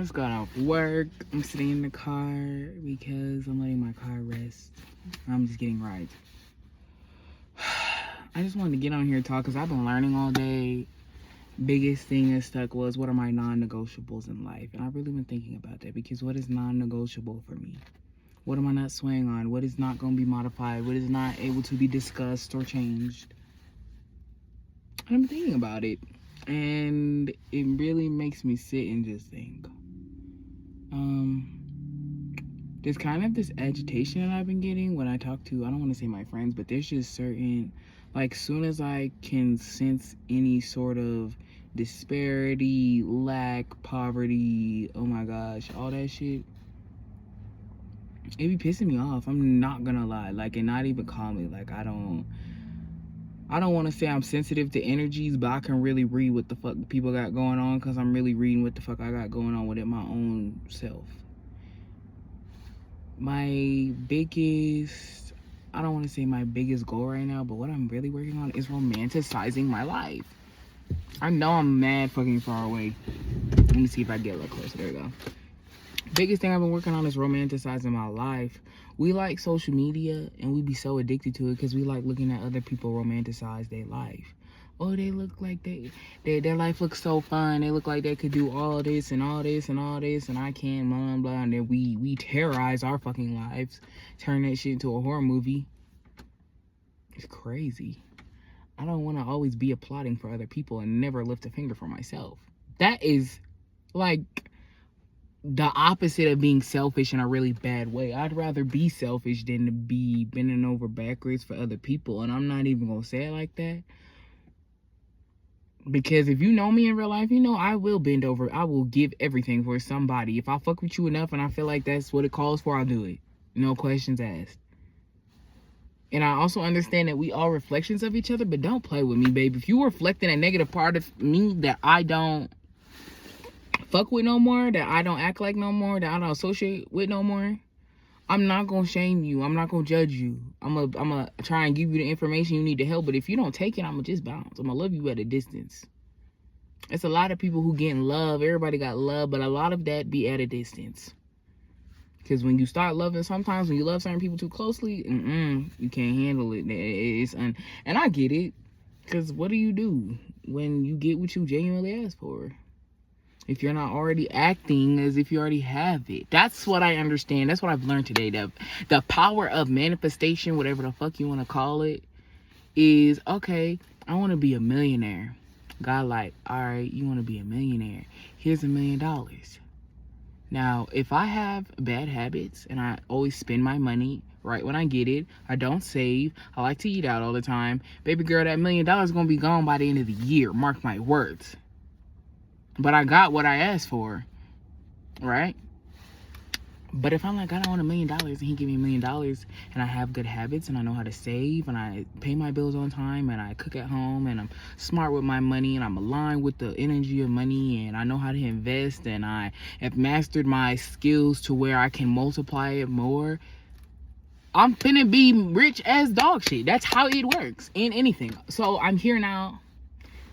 just got off work. I'm sitting in the car because I'm letting my car rest. I'm just getting rides. I just wanted to get on here and talk because I've been learning all day. Biggest thing that stuck was, what are my non-negotiables in life? And I've really been thinking about that, because what is non-negotiable for me? What am I not swaying on? What is not going to be modified? What is not able to be discussed or changed? And I'm thinking about it. And it really makes me sit and just think. There's kind of this agitation that I've been getting when I talk to, I don't want to say my friends, but there's just certain, like, soon as I can sense any sort of disparity, lack, poverty, oh my gosh, all that shit, it be pissing me off. I'm not gonna lie. Like, and not even calmly. Like, I don't want to say I'm sensitive to energies, but I can really read what the fuck people got going on, because I'm really reading what the fuck I got going on with it my own self. My biggest, I don't want to say my biggest goal right now, but what I'm really working on is romanticizing my life. I know I'm mad fucking far away. Let me see if I get a little closer. There we go. Biggest thing I've been working on is romanticizing my life. We like social media, and we be so addicted to it because we like looking at other people romanticize their life. Oh, they look like their life looks so fun. They look like they could do all this and all this and all this, and I can't, blah, blah. And then we terrorize our fucking lives, turn that shit into a horror movie. It's crazy. I don't want to always be applauding for other people and never lift a finger for myself. That is, like, the opposite of being selfish in a really bad way. I'd rather be selfish than to be bending over backwards for other people. And I'm not even going to say it like that. Because if you know me in real life, you know I will bend over. I will give everything for somebody. If I fuck with you enough and I feel like that's what it calls for, I'll do it. No questions asked. And I also understand that we are reflections of each other, but don't play with me, babe. If you reflecting a negative part of me that I don't fuck with no more, that I don't act like no more, that I don't associate with no more, I'm not gonna shame you. I'm not gonna judge you. I'm gonna try and give you the information you need to help. But if you don't take it, I'm gonna just bounce. I'm gonna love you at a distance. It's a lot of people who get in love. Everybody got love, but a lot of that be at a distance. Because when you start loving, sometimes when you love certain people too closely, you can't handle it. And I get it. Because what do you do when you get what you genuinely ask for? If you're not already acting as if you already have it. That's what I understand. That's what I've learned today. The power of manifestation, whatever the fuck you want to call it, is, okay, I want to be a millionaire. God, like, all right, you want to be a millionaire. Here's $1 million. Now, if I have bad habits and I always spend my money right when I get it, I don't save, I like to eat out all the time, baby girl, that $1 million is going to be gone by the end of the year. Mark my words. But I got what I asked for, right? But if I'm like, I don't want $1 million, and he give me $1 million, and I have good habits, and I know how to save, and I pay my bills on time, and I cook at home, and I'm smart with my money, and I'm aligned with the energy of money, and I know how to invest, and I have mastered my skills to where I can multiply it more, I'm finna be rich as dog shit. That's how it works in anything. So I'm here now.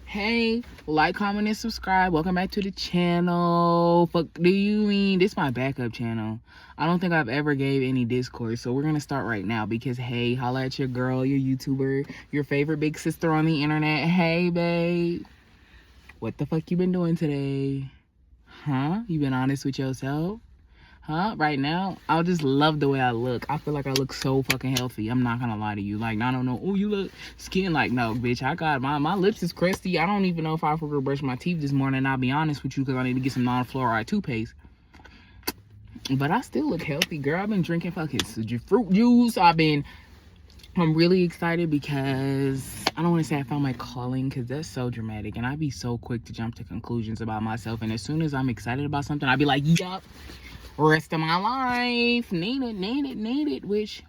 Hey, like, comment, and subscribe. Welcome back to the channel. Fuck do you mean? This is my backup channel. I don't think I've ever gave any Discord, so we're gonna start right now because, hey, holla at your girl, your YouTuber, your favorite big sister on the internet. Hey, babe. What the fuck you been doing today? Huh? You been honest with yourself? Huh? Right now, I just love the way I look. I feel like I look so fucking healthy. I'm not gonna lie to you. Like, I don't know. Oh, you look skin. Like, no, bitch. I got my lips is crusty. I don't even know if I forgot to brush my teeth this morning. I'll be honest with you because I need to get some non-fluoride toothpaste. But I still look healthy, girl. I've been drinking fucking fruit juice. I'm really excited because I don't want to say I found my calling because that's so dramatic. And I be so quick to jump to conclusions about myself. And as soon as I'm excited about something, I be like, yup. Rest of my life, need it, which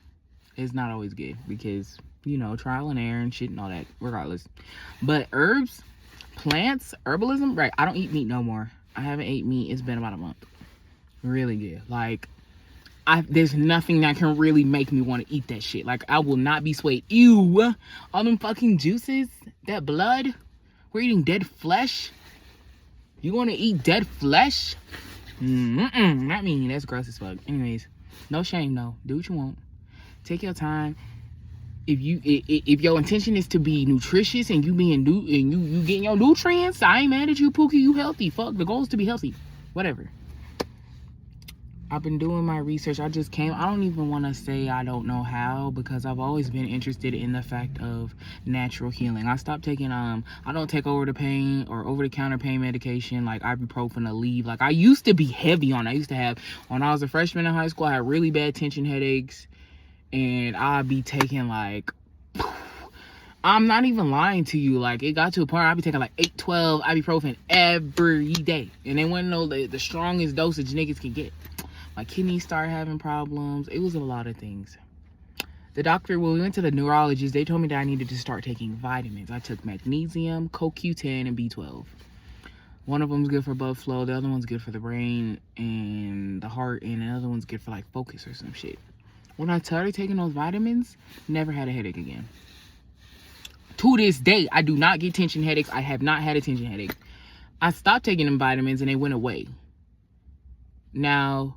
is not always good because, you know, trial and error and shit and all that, regardless. But herbs, plants, herbalism, right, I don't eat meat no more. I haven't ate meat, it's been about a month. Really good. Like, there's nothing that can really make me want to eat that shit. Like, I will not be swayed. Ew, all them fucking juices, that blood, we're eating dead flesh. You want to eat dead flesh? Not me. That's gross as fuck. Anyways, no shame, no. Do what you want. Take your time. If your intention is to be nutritious and you getting your nutrients, I ain't mad at you, Pookie. You healthy. Fuck. The goal is to be healthy. Whatever. I've been doing my research. I don't even want to say I don't know how, because I've always been interested in the fact of natural healing. I stopped taking I don't take over the counter pain medication like ibuprofen, Aleve. Like I used to be heavy on. I used to have, when I was a freshman in high school, I had really bad tension headaches, and I'd be taking like, I'm not even lying to you, like it got to a point where I'd be taking like 8-12 ibuprofen every day, and they wouldn't know the strongest dosage niggas can get. My kidneys started having problems. It was a lot of things. The doctor, when we went to the neurologist, they told me that I needed to start taking vitamins. I took magnesium, CoQ10, and B12. One of them's good for blood flow. The other one's good for the brain and the heart. And the other one's good for like focus or some shit. When I started taking those vitamins, never had a headache again. To this day, I do not get tension headaches. I have not had a tension headache. I stopped taking them vitamins and they went away. Now,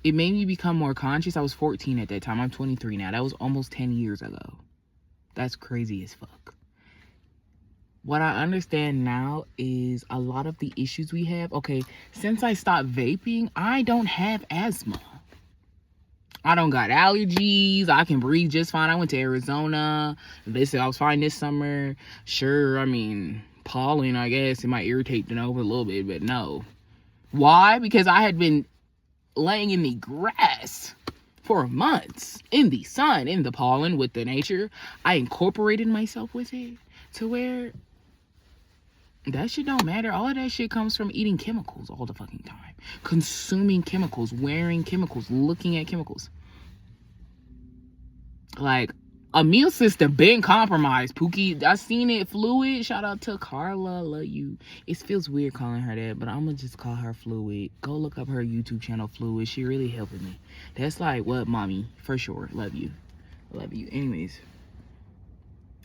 it made me become more conscious. I was 14 at that time. I'm 23 now. That was almost 10 years ago. That's crazy as fuck. What I understand now is a lot of the issues we have. Okay, since I stopped vaping, I don't have asthma. I don't got allergies. I can breathe just fine. I went to Arizona. They said I was fine this summer. Sure, I mean, pollen, I guess. It might irritate the nose a little bit, but no. Why? Because I had been laying in the grass for months, in the sun, in the pollen, with the nature. I incorporated myself with it to where that shit don't matter. All of that shit comes from eating chemicals all the fucking time, consuming chemicals, wearing chemicals, looking at chemicals. Like, immune system been compromised, Pookie. I seen it. Fluid. Shout out to Carla. Love you. It feels weird calling her that, but I'm gonna just call her Fluid. Go look up her YouTube channel, Fluid. She really helping me. That's like what, mommy, for sure. Love you. Love you. Anyways,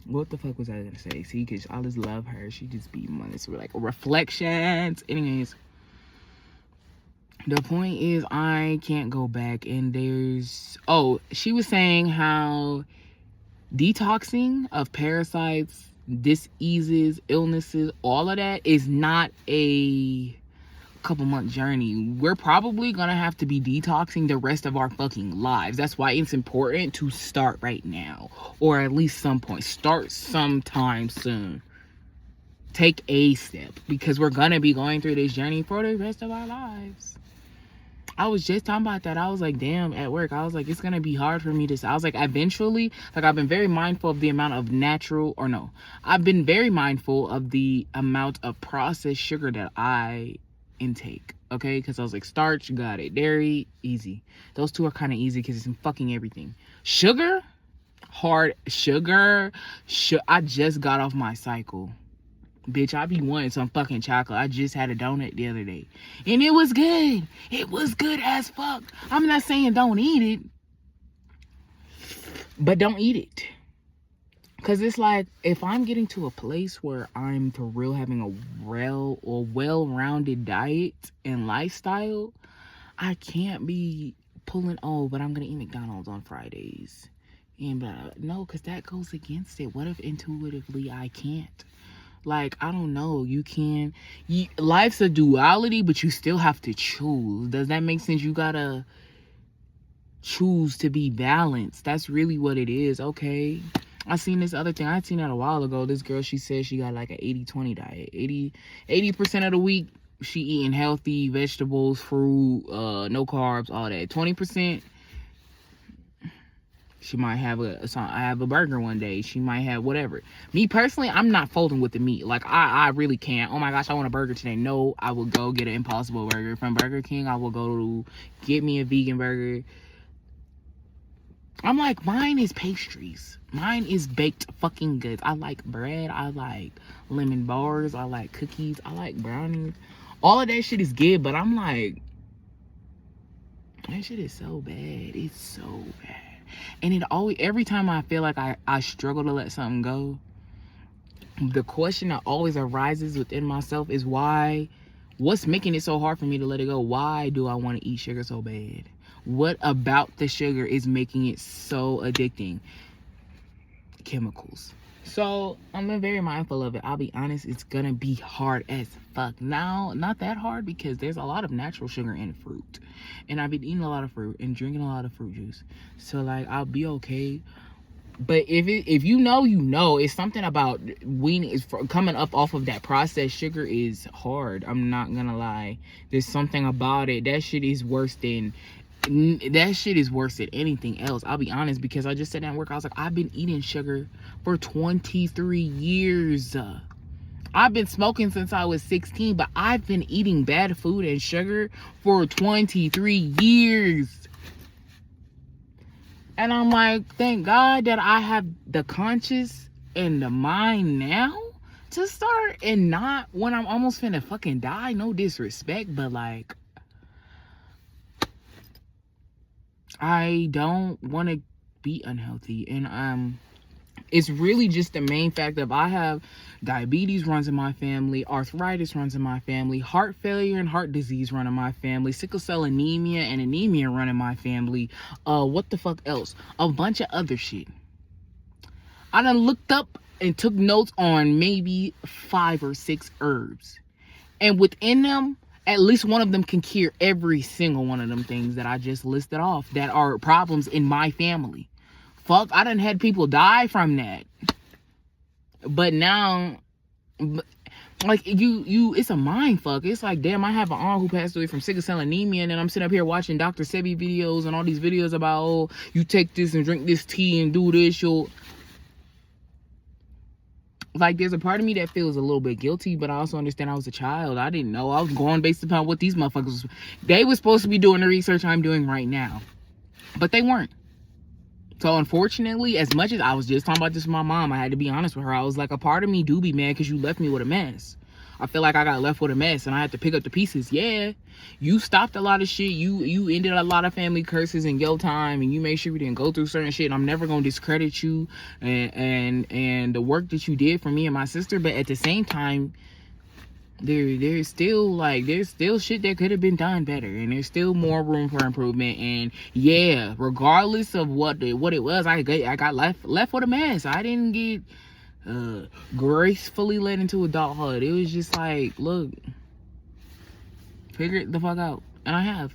what the fuck was I gonna say? See, because I just love her. She just be months. We're like reflections. Anyways, the point is I can't go back. And she was saying how detoxing of parasites, diseases, illnesses, all of that is not a couple month journey. We're probably gonna have to be detoxing the rest of our fucking lives. That's why it's important to start right now, or at least some point. Start sometime soon. Take a step, because we're gonna be going through this journey for the rest of our lives. I was just talking about that. I was like, damn, at work, I was like, it's gonna be hard for me to, I was like, eventually, like, I've been very mindful of the amount of I've been very mindful of the amount of processed sugar that I intake, okay? Because I was like, starch, got it. Dairy, easy. Those two are kind of easy because it's in fucking everything. Sugar, hard. Sugar, I just got off my cycle. Bitch, I be wanting some fucking chocolate. I just had a donut the other day, and it was good. It was good as fuck. I'm not saying don't eat it, but don't eat it. Because it's like, if I'm getting to a place where I'm for real having a well-rounded diet and lifestyle, I can't be pulling, but I'm going to eat McDonald's on Fridays. And no, because that goes against it. What if intuitively I can't? Like, I don't know. You can. Life's a duality, but you still have to choose. Does that make sense? You got to choose to be balanced. That's really what it is. Okay. I seen this other thing. I seen that a while ago. This girl, she said she got like an 80-20 diet. 80% of the week, she eating healthy vegetables, fruit, no carbs, all that. 20%, she might have I have a burger one day. She might have whatever. Me personally, I'm not folding with the meat. Like, I really can't. Oh my gosh, I want a burger today. No, I will go get an Impossible Burger from Burger King. I will go to get me a vegan burger. I'm like, mine is pastries. Mine is baked fucking goods. I like bread. I like lemon bars. I like cookies. I like brownies. All of that shit is good, but I'm like, that shit is so bad. It's so bad. And it always, every time I feel like I struggle to let something go, the question that always arises within myself is why What's making it so hard for me to let it go? Why do I want to eat sugar so bad? What about the sugar is making it so addicting? Chemicals. So I'm very mindful of it. I'll be honest, it's gonna be hard as fuck. Now, not that hard because there's a lot of natural sugar in fruit. And I've been eating a lot of fruit and drinking a lot of fruit juice. So like I'll be okay. But if you know, it's something about weaning is coming up off of that processed sugar is hard. I'm not gonna lie. There's something about it. That shit is worse than anything else. I'll be honest, because I just sat down at work. I was like, I've been eating sugar for 23 years. I've been smoking since I was 16, but I've been eating bad food and sugar for 23 years. And I'm like, thank God that I have the conscience and the mind now to start, and not when I'm almost finna fucking die. No disrespect, but like, I don't want to be unhealthy. And it's really just the main fact of I have diabetes runs in my family, arthritis runs in my family, heart failure and heart disease run in my family, sickle cell anemia and anemia run in my family. What the fuck else? A bunch of other shit. I done looked up and took notes on maybe 5 or 6 herbs. And within them, at least one of them can cure every single one of them things that I just listed off that are problems in my family. Fuck, I done had people die from that. But now, like, it's a mind fuck. It's like, damn, I have an aunt who passed away from sickle cell anemia, and then I'm sitting up here watching Dr. Sebi videos and all these videos about, oh, you take this and drink this tea and do this, you'll... Like, there's a part of me that feels a little bit guilty, but I also understand I was a child. I didn't know. I was going based upon what these motherfuckers... They were supposed to be doing the research I'm doing right now. But they weren't. So unfortunately, as much as I was just talking about this with my mom, I had to be honest with her. I was like, a part of me do be mad because you left me with a mess. I feel like I got left with a mess and I had to pick up the pieces. Yeah, you stopped a lot of shit. You ended a lot of family curses in your time, and you made sure we didn't go through certain shit. And I'm never gonna discredit you and the work that you did for me and my sister. But at the same time, there's still shit that could have been done better, and there's still more room for improvement. And yeah, regardless of what it was, I got left with a mess. I didn't get gracefully led into adulthood. It was just like, look, figure it the fuck out. And I have.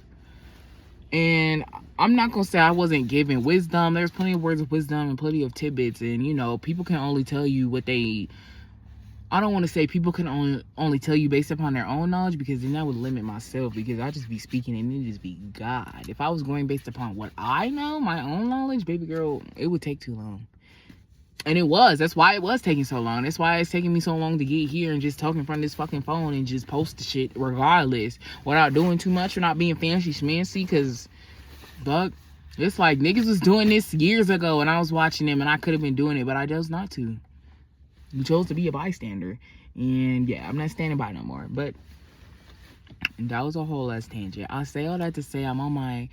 And I'm not gonna say I wasn't given wisdom. There's plenty of words of wisdom and plenty of tidbits, and you know, people can only tell you what they... I don't want to say people can only tell you based upon their own knowledge, because then that would limit myself, because I just be speaking and it just be God. If I was going based upon what I know, my own knowledge, baby girl, it would take too long. And it was. That's why it was taking so long. That's why it's taking me so long to get here and just talking from this fucking phone and just post the shit regardless, without doing too much or not being fancy schmancy, because, fuck, it's like niggas was doing this years ago and I was watching them and I could have been doing it, but I chose not to. You chose to be a bystander. And yeah, I'm not standing by no more. But that was a whole ass tangent. I say all that to say I'm on my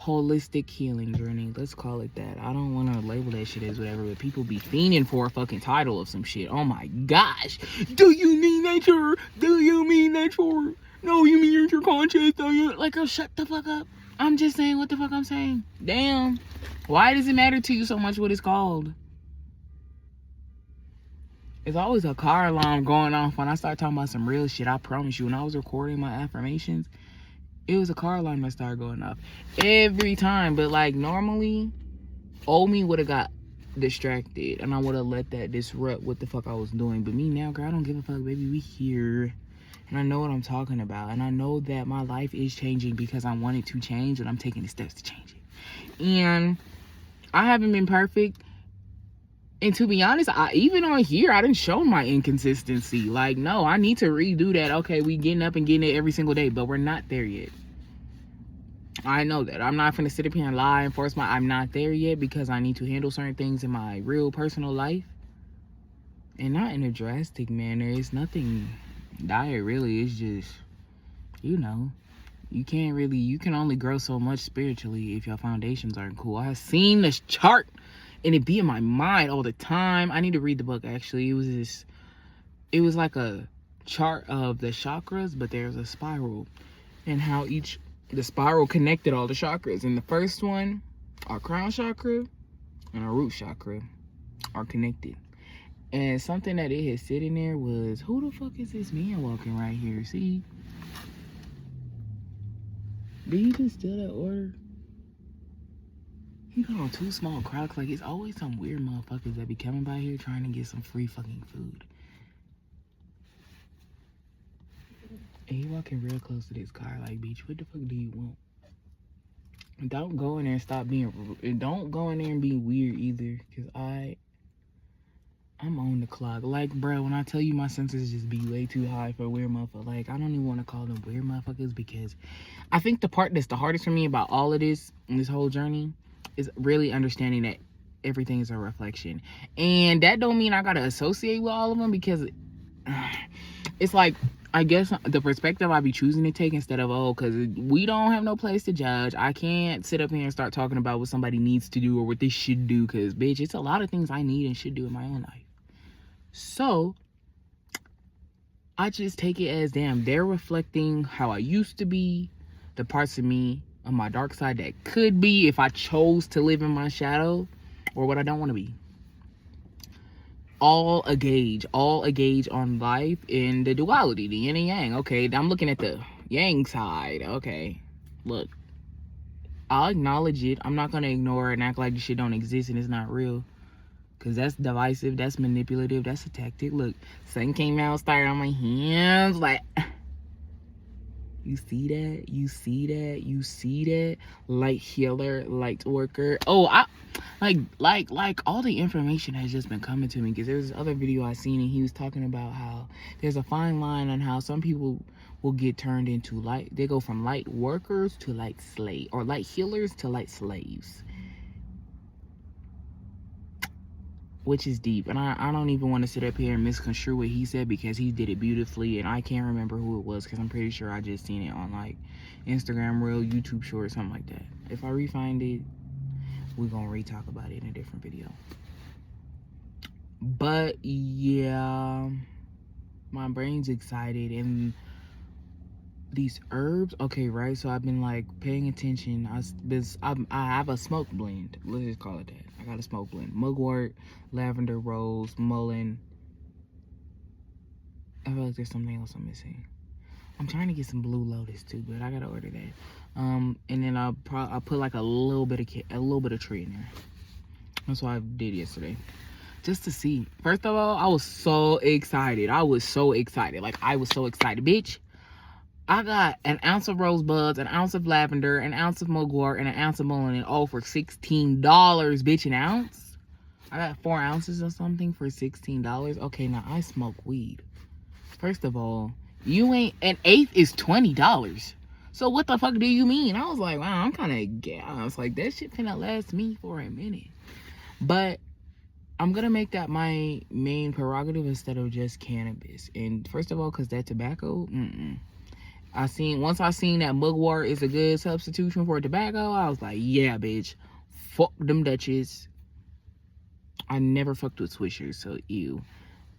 holistic healing journey. Let's call it that. I don't want to label that shit as whatever, but people be fiending for a fucking title of some shit. Oh my gosh. Do you mean that you're... Do you mean that you're... No, you mean you're your conscious? Do you... Like, oh, shut the fuck up. I'm just saying what the fuck I'm saying. Damn. Why does it matter to you so much what it's called? It's always a car alarm going off when I start talking about some real shit. I promise you, when I was recording my affirmations, it was a car alarm that started going off every time. But like, normally, old me would have got distracted and I would have let that disrupt what the fuck I was doing. But me now, girl, I don't give a fuck, baby. We here. And I know what I'm talking about. And I know that my life is changing because I want it to change, and I'm taking the steps to change it. And I haven't been perfect. And to be honest, even on here, I didn't show my inconsistency. Like, no, I need to redo that. Okay, we getting up and getting it every single day, but we're not there yet. I know that. I'm not finna sit up here and lie and force I'm not there yet, because I need to handle certain things in my real personal life. And not in a drastic manner. It's nothing dire, really. It's just, you know, you can only grow so much spiritually if your foundations aren't cool. I have seen this chart and it be in my mind all the time. I need to read the book, actually. It was like a chart of the chakras, but there's a spiral and how the spiral connected all the chakras. And the first one, our crown chakra and our root chakra are connected. And something that it had sitting there was, who the fuck is this man walking right here? See? Did he just steal that order? He got on 2 small Crocs. Like, it's always some weird motherfuckers that be coming by here trying to get some free fucking food. And he walking real close to this car. Like, bitch, what the fuck do you want? Don't go in there and stop being... Don't go in there and be weird either. Because I'm on the clock. Like, bro, when I tell you my senses just be way too high for weird motherfuckers. Like, I don't even want to call them weird motherfuckers because I think the part that's the hardest for me about all of this, in this whole journey, is really understanding that everything is a reflection. And that don't mean I gotta associate with all of them because it's like, I guess the perspective I be choosing to take instead of, oh, because we don't have no place to judge. I can't sit up here and start talking about what somebody needs to do or what they should do because, bitch, it's a lot of things I need and should do in my own life. So I just take it as, damn, they're reflecting how I used to be, the parts of me on my dark side that could be if I chose to live in my shadow, or what I don't want to be. All a gauge on life in the duality, the yin and yang. Okay, I'm looking at the yang side. Okay, look, I'll acknowledge it. I'm not gonna ignore it and act like the shit don't exist and it's not real. Because that's divisive, that's manipulative, that's a tactic. Look, sun came out, started on my hands, like, you see that? You see that? You see that? Light healer, light worker. Oh, I like all the information has just been coming to me because there was this other video I seen and he was talking about how there's a fine line on how some people will get turned into light. They go from light workers to light slave, or light healers to light slaves. Which is deep, and I don't even want to sit up here and misconstrue what he said because he did it beautifully, and I can't remember who it was because I'm pretty sure I just seen it on like Instagram Reel, YouTube Short, something like that. If I re-find it, we're gonna re-talk about it in a different video. But yeah, my brain's excited, and these herbs, okay, right? So I've been like paying attention. I have a smoke blend. Let's just call it that. I got a smoke blend: mugwort, lavender, rose, mullein. I feel like there's something else I'm missing. I'm trying to get some blue lotus too, but I gotta order that. And then I'll put like a little bit of tree in there. That's what I did yesterday, just to see. First of all, I was so excited. Like, I was so excited, bitch. I got an ounce of rosebuds, an ounce of lavender, an ounce of mugwort, and an ounce of mullein, all for $16, bitch, an ounce? I got 4 ounces or something for $16. Okay, now I smoke weed. First of all, an eighth is $20. So what the fuck do you mean? I was like, wow, I'm kind of gas. Like, that shit finna last me for a minute. But I'm gonna make that my main prerogative instead of just cannabis. And first of all, because that tobacco, once I seen that mugwort is a good substitution for tobacco, I was like, yeah, bitch, fuck them Dutches. I never fucked with swishers, so ew.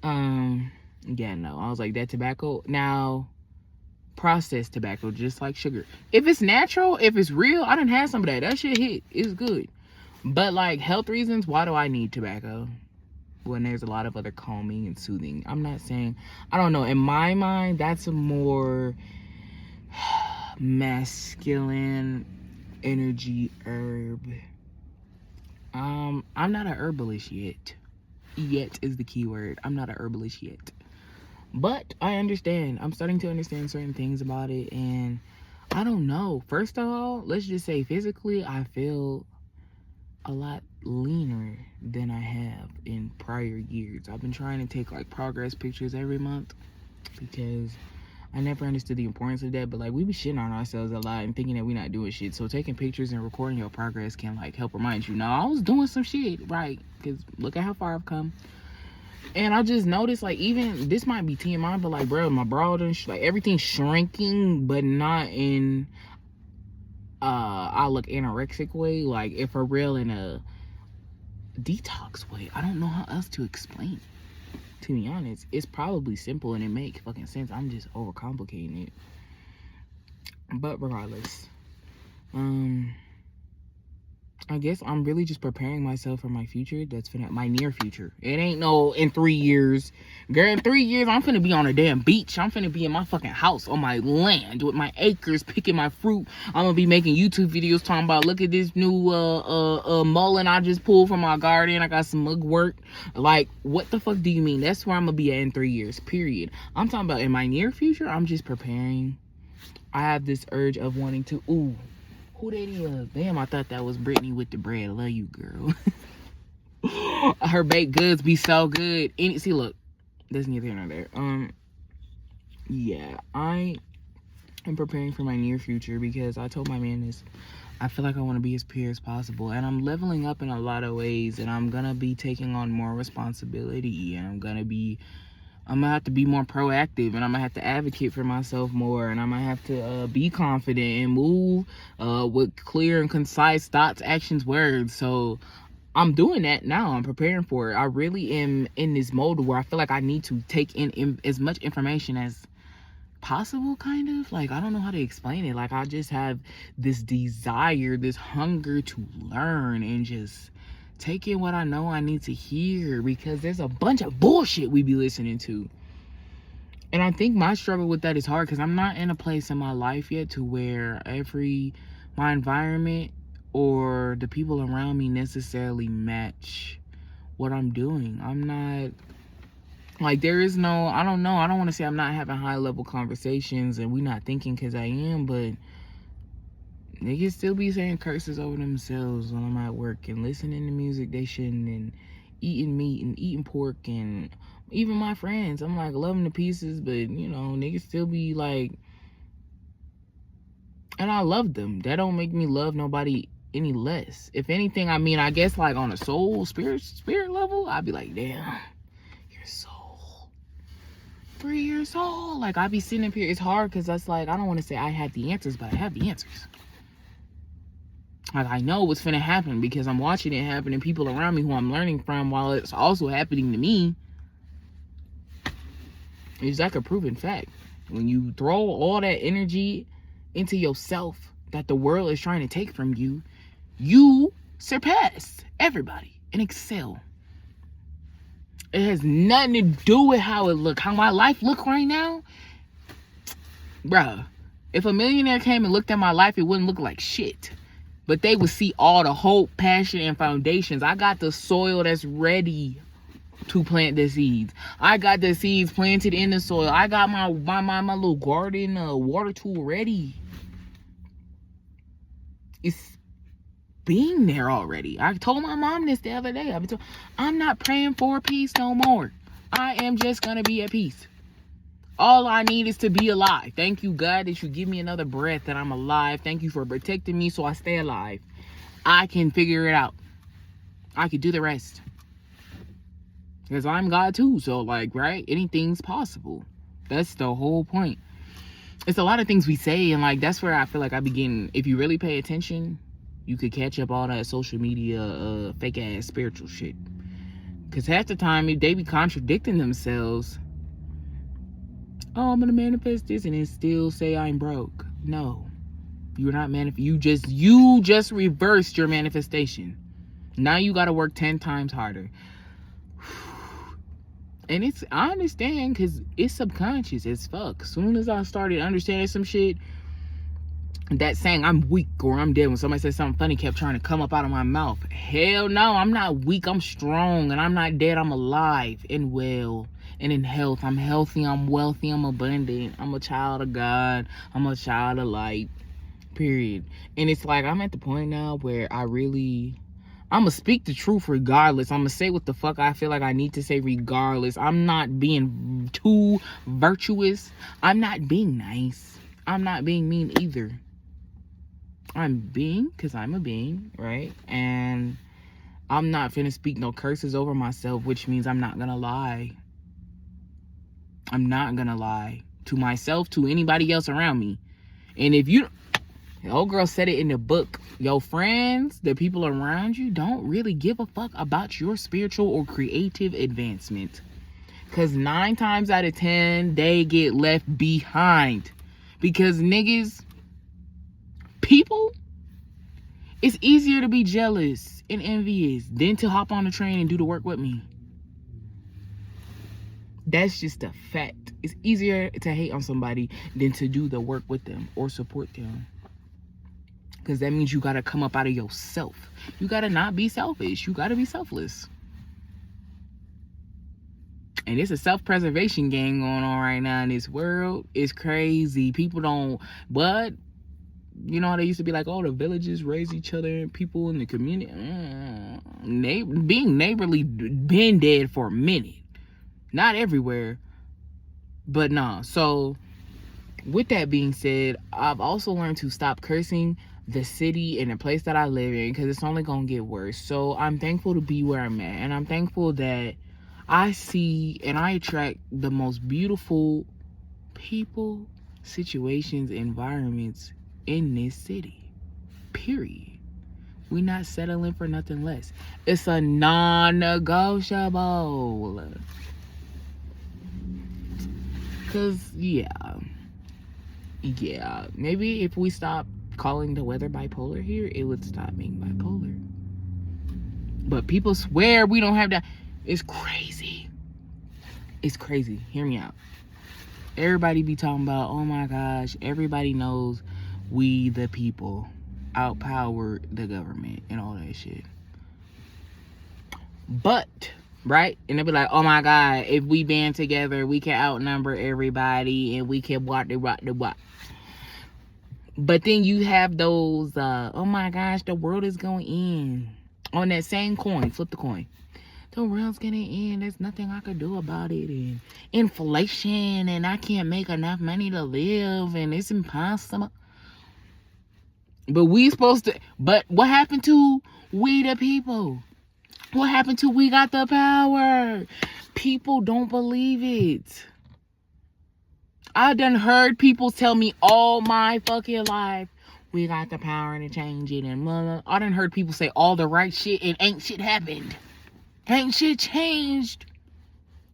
Yeah, no, I was like, that tobacco, now, processed tobacco, just like sugar. If it's natural, if it's real, I done had some of that. That shit hit, it's good. But like health reasons, why do I need tobacco when there's a lot of other calming and soothing? I'm not saying, I don't know, in my mind, that's a more masculine energy herb. I'm not a herbalist yet. Yet is the key word. I'm not a herbalist yet, but I understand. I'm starting to understand certain things about it, and I don't know. First of all, let's just say physically I feel a lot leaner than I have in prior years. I've been trying to take like progress pictures every month because I never understood the importance of that, but like we be shitting on ourselves a lot and thinking that we're not doing shit. So taking pictures and recording your progress can like help remind you, no, I was doing some shit, right? Because look at how far I've come. And I just noticed, like, even this might be TMI, but like, bro, my bra done like everything's shrinking, but not in I look anorexic way, like if for real in a detox way. I don't know how else to explain it. To be honest, it's probably simple and it makes fucking sense. I'm just overcomplicating it. But regardless, I guess I'm really just preparing myself for my future. That's my near future. It ain't no in 3 years. Girl, in 3 years, I'm finna be on a damn beach. I'm finna be in my fucking house on my land with my acres, picking my fruit. I'm gonna be making YouTube videos talking about, look at this new mullein I just pulled from my garden. I got some mugwort. Like, what the fuck do you mean? That's where I'm gonna be at in 3 years, period. I'm talking about in my near future, I'm just preparing. I have this urge of wanting to, who that is? Damn, I thought that was Brittany with the bread. I love you, girl. Her baked goods be so good. See, look, there's neither here nor there. Yeah, I am preparing for my near future because I told my man this. I feel like I want to be as pure as possible, and I'm leveling up in a lot of ways, and I'm gonna be taking on more responsibility, and I'm gonna have to be more proactive, and I'm gonna have to advocate for myself more, and I'm gonna have to be confident and move with clear and concise thoughts, actions, words. So I'm doing that now. I'm preparing for it. I really am in this mode where I feel like I need to take in as much information as possible, kind of. Like, I don't know how to explain it. Like, I just have this desire, this hunger to learn and just take in what I know I need to hear, because there's a bunch of bullshit we be listening to. And I think my struggle with that is hard because I'm not in a place in my life yet to where my environment or the people around me necessarily match what I'm doing. I'm not, like, there is no, I don't know. I don't want to say I'm not having high level conversations and we not thinking, because I am, but niggas still be saying curses over themselves when I'm at work and listening to music they shouldn't, and eating meat and eating pork, and even my friends, I'm like, love them to pieces, but you know, niggas still be like, and I love them. That don't make me love nobody any less. If anything, I mean, I guess like on a soul, spirit level, I'd be like, damn, your soul, free your soul. Like, I be sitting up here, it's hard because that's like, I don't want to say I have the answers, but I have the answers. Like, I know what's finna happen because I'm watching it happen and people around me who I'm learning from while it's also happening to me. It's like a proven fact. When you throw all that energy into yourself that the world is trying to take from you, you surpass everybody and excel. It has nothing to do with how it look. How my life look right now, bruh. If a millionaire came and looked at my life, it wouldn't look like shit. But they would see all the hope, passion, and foundations. I got the soil that's ready to plant the seeds. I got the seeds planted in the soil. I got my little garden water tool ready. It's being there already. I told my mom this the other day. I'm not praying for peace no more. I am just gonna be at peace. All I need is to be alive. Thank you, God, that you give me another breath, that I'm alive. Thank you for protecting me so I stay alive. I can figure it out. I can do the rest. Because I'm God too. So, like, right? Anything's possible. That's the whole point. It's a lot of things we say, and, like, that's where I feel like I begin. If you really pay attention, you could catch up all that social media, fake-ass spiritual shit. Because half the time, they be contradicting themselves. Oh, I'm gonna manifest this and then still say I'm broke. No, you're not you just reversed your manifestation. Now you gotta work 10 times harder. And I understand because it's subconscious as fuck. As soon as I started understanding some shit, that saying I'm weak or I'm dead, when somebody says something funny, kept trying to come up out of my mouth. Hell no, I'm not weak, I'm strong, and I'm not dead, I'm alive and well. And in health, I'm healthy, I'm wealthy, I'm abundant, I'm a child of God, I'm a child of light, period. And it's like, I'm at the point now where I'm gonna speak the truth regardless. I'm gonna say what the fuck I feel like I need to say regardless. I'm not being too virtuous. I'm not being nice. I'm not being mean either. I'm being, because I'm a being, right? And I'm not finna speak no curses over myself, which means I'm not gonna lie. I'm not gonna lie to myself, to anybody else around me. And if the old girl said it in the book, your friends, the people around you, don't really give a fuck about your spiritual or creative advancement. Because 9 times out of 10, they get left behind. Because niggas, people, it's easier to be jealous and envious than to hop on the train and do the work with me. That's just a fact. It's easier to hate on somebody than to do the work with them or support them. Because that means you got to come up out of yourself. You got to not be selfish. You got to be selfless. And it's a self-preservation game going on right now in this world. It's crazy. People don't, but you know how they used to be like, oh, the villages raise each other and people in the community. Being neighborly been dead for a minute. Not everywhere, but nah. So with that being said, I've also learned to stop cursing the city and the place that I live in, because it's only gonna get worse. So I'm thankful to be where I'm at, and I'm thankful that I see and I attract the most beautiful people, situations, environments in this city. Period. We not settling for nothing less. It's a non-negotiable. Cause yeah, maybe if we stop calling the weather bipolar here, it would stop being bipolar. But people swear we don't have that. It's crazy. It's crazy. Hear me out. Everybody be talking about, oh my gosh, everybody knows we the people outpower the government and all that shit. But, right? And they'll be like, oh my God, if we band together, we can outnumber everybody and we can what. But then you have those, oh my gosh, the world is going in. On that same coin, flip the coin. The world's gonna end. There's nothing I could do about it. And inflation, and I can't make enough money to live, and it's impossible. But what happened to we the people? What happened to we got the power? People don't believe it. I done heard people tell me all my fucking life, we got the power to change it, and blah, blah. I done heard people say all the right shit and ain't shit happened. Ain't shit changed.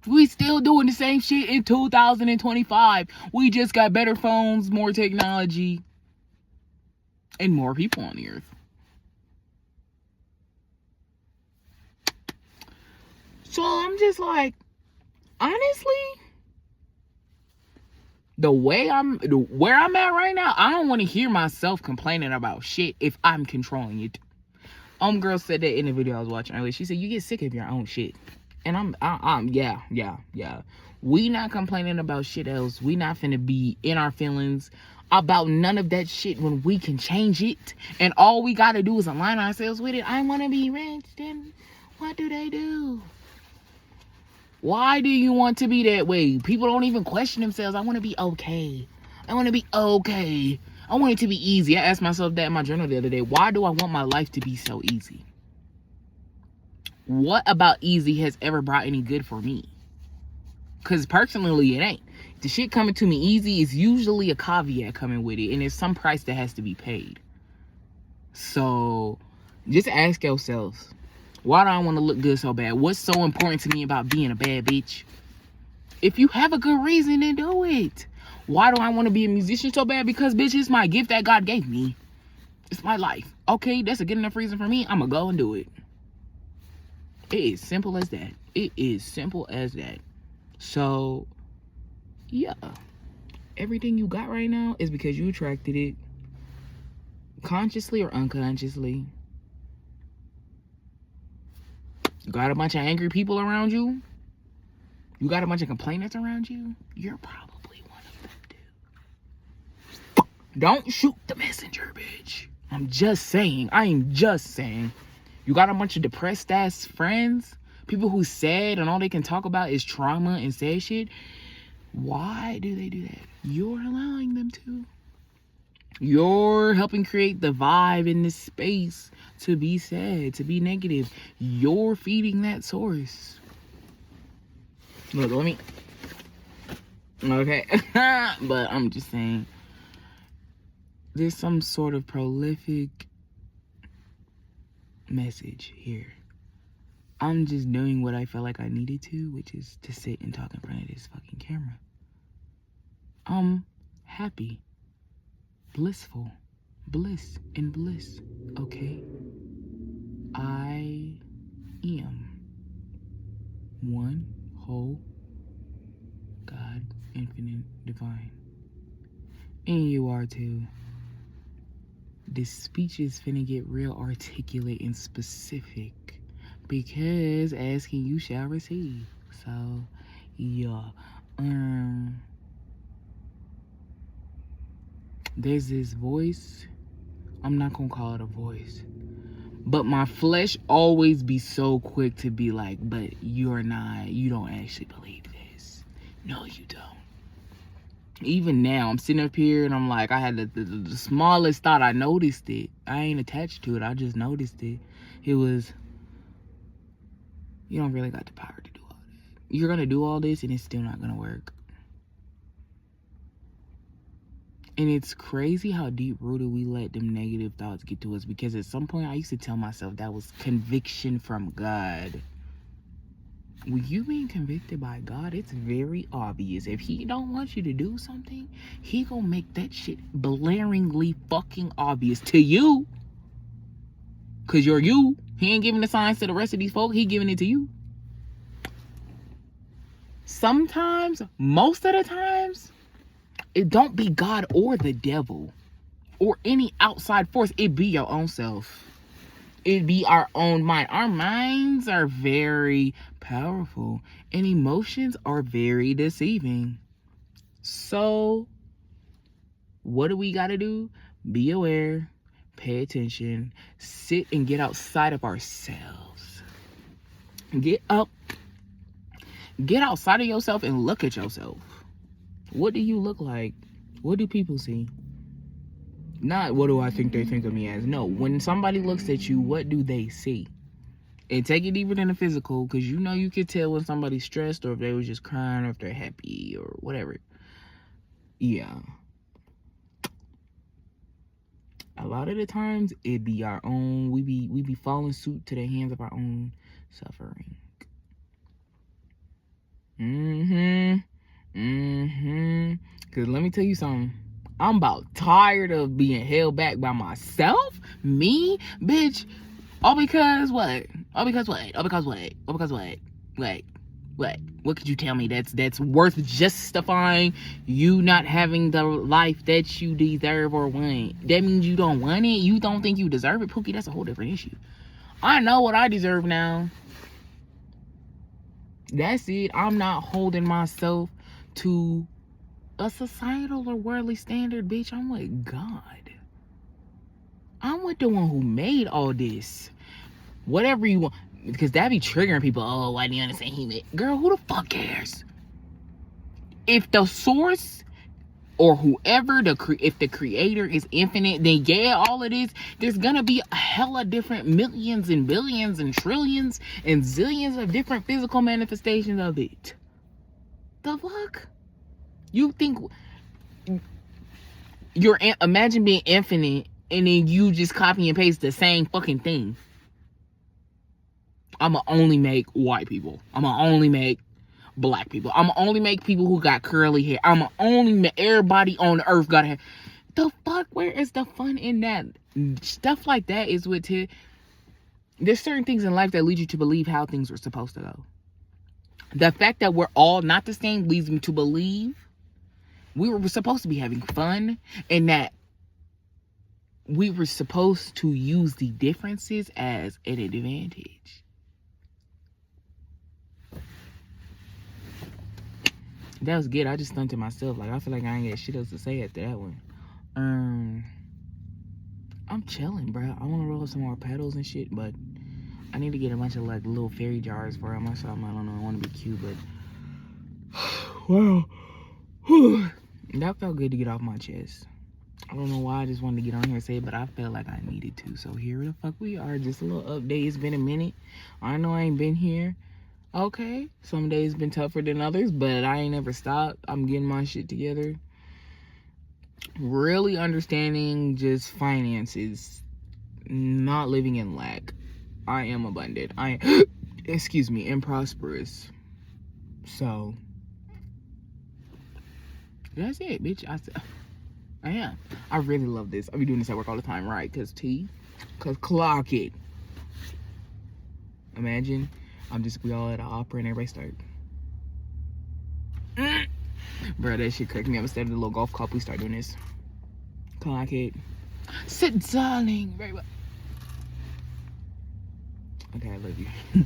We still doing the same shit in 2025. We just got better phones, more technology, and more people on the earth. So I'm just like, honestly, where I'm at right now, I don't want to hear myself complaining about shit if I'm controlling it. Girl said that in the video I was watching earlier. She said, you get sick of your own shit. And yeah. We not complaining about shit else. We not finna be in our feelings about none of that shit when we can change it. And all we gotta do is align ourselves with it. I wanna be rich. Then what do they do? Why do you want to be that way? People don't even question themselves. I want to be okay. I want to be okay. I want it to be easy. I asked myself that in my journal the other day. Why do I want my life to be so easy? What about easy has ever brought any good for me? Because personally, it ain't. The shit coming to me easy is usually a caveat coming with it. And there's some price that has to be paid. So, just ask yourselves, why do I want to look good so bad? What's so important to me about being a bad bitch? If you have a good reason, then do it. Why do I want to be a musician so bad? Because, bitch, it's my gift that God gave me. It's my life. Okay, that's a good enough reason for me. I'm going to go and do it. It is simple as that. It is simple as that. So, yeah. Everything you got right now is because you attracted it. Consciously or unconsciously. You got a bunch of angry people around you? You got a bunch of complainers around you? You're probably one of them too. Don't shoot the messenger, bitch. I'm just saying. I am just saying. You got a bunch of depressed ass friends? People who sad and all they can talk about is trauma and sad shit? Why do they do that? You're allowing them to. You're helping create the vibe in this space to be sad, to be negative. You're feeding that source. Look, let me. Okay. But I'm just saying. There's some sort of prolific message here. I'm just doing what I felt like I needed to, which is to sit and talk in front of this fucking camera. I'm happy, blissful, bliss and bliss, okay? I am one whole God, infinite, divine. And you are too. This speech is finna get real articulate and specific because asking you shall receive. So, yeah. There's this voice. I'm not gonna call it a voice. But my flesh always be so quick to be like, but you don't actually believe this. No, you don't. Even now, I'm sitting up here and I'm like, I had the smallest thought. I noticed it. I ain't attached to it. I just noticed it. It was, you don't really got the power to do all that. You're going to do all this and it's still not going to work. And it's crazy how deep-rooted we let them negative thoughts get to us. Because at some point, I used to tell myself that was conviction from God. When you being convicted by God, it's very obvious. If he don't want you to do something, he gonna make that shit blaringly fucking obvious to you. Cause you're you. He ain't giving the signs to the rest of these folk. He giving it to you. Sometimes, most of the times, it don't be God or the devil or any outside force. It be your own self. It be our own mind. Our minds are very powerful and emotions are very deceiving. So what do we got to do? Be aware, pay attention, sit and get outside of ourselves. Get outside of yourself and look at yourself. What do you look like? What do people see? Not what do I think they think of me as. No, when somebody looks at you, what do they see? And take it deeper than the physical, because you know you can tell when somebody's stressed or if they was just crying or if they're happy or whatever. Yeah. A lot of the times it be our own, we be falling suit to the hands of our own suffering. Because let me tell you something. I'm about tired of being held back by myself. Me, bitch. All because what? All because what? All because what? All because what? What? What could you tell me that's worth justifying you not having the life that you deserve or want? That means you don't want it? You don't think you deserve it? Pookie, that's a whole different issue. I know what I deserve now. That's it. I'm not holding myself to a societal or worldly standard, bitch. I'm with God. I'm with the one who made all this. Whatever you want. Because that be triggering people. Oh, why do you understand he made? Girl, who the fuck cares? If the source or whoever, if the creator is infinite, then yeah, all of this, there's gonna be a hella different millions and billions and trillions and zillions of different physical manifestations of it. The fuck? You think imagine being infinite and then you just copy and paste the same fucking thing. I'ma only make white people. I'ma only make black people. I'ma only make people who got curly hair. I'ma only make everybody on earth got hair. The fuck? Where is the fun in that? Stuff like that is what there's certain things in life that lead you to believe how things were supposed to go. The fact that we're all not the same leads me to believe we were supposed to be having fun and that we were supposed to use the differences as an advantage. That was good. I just stunted myself. Like, I feel like I ain't got shit else to say after that one. I'm chilling, bro. I want to roll some more pedals and shit, but I need to get a bunch of, like, little fairy jars for them or something. I don't know. I want to be cute, but... wow. That felt good to get off my chest. I don't know why I just wanted to get on here and say it, but I felt like I needed to. So here the fuck we are. Just a little update. It's been a minute. I know I ain't been here. Okay. Some days been tougher than others, but I ain't never stopped. I'm getting my shit together. Really understanding just finances. Not living in lack. I am abundant. excuse me, and prosperous. So that's it, bitch. I am. I really love this. I be doing this at work all the time, right? Cause clock it. Imagine we all at an opera and everybody start. Bro, that shit cracked me up. Instead of the little golf club, we start doing this. Clock it. Sit, darling. Very well. Okay, I love you.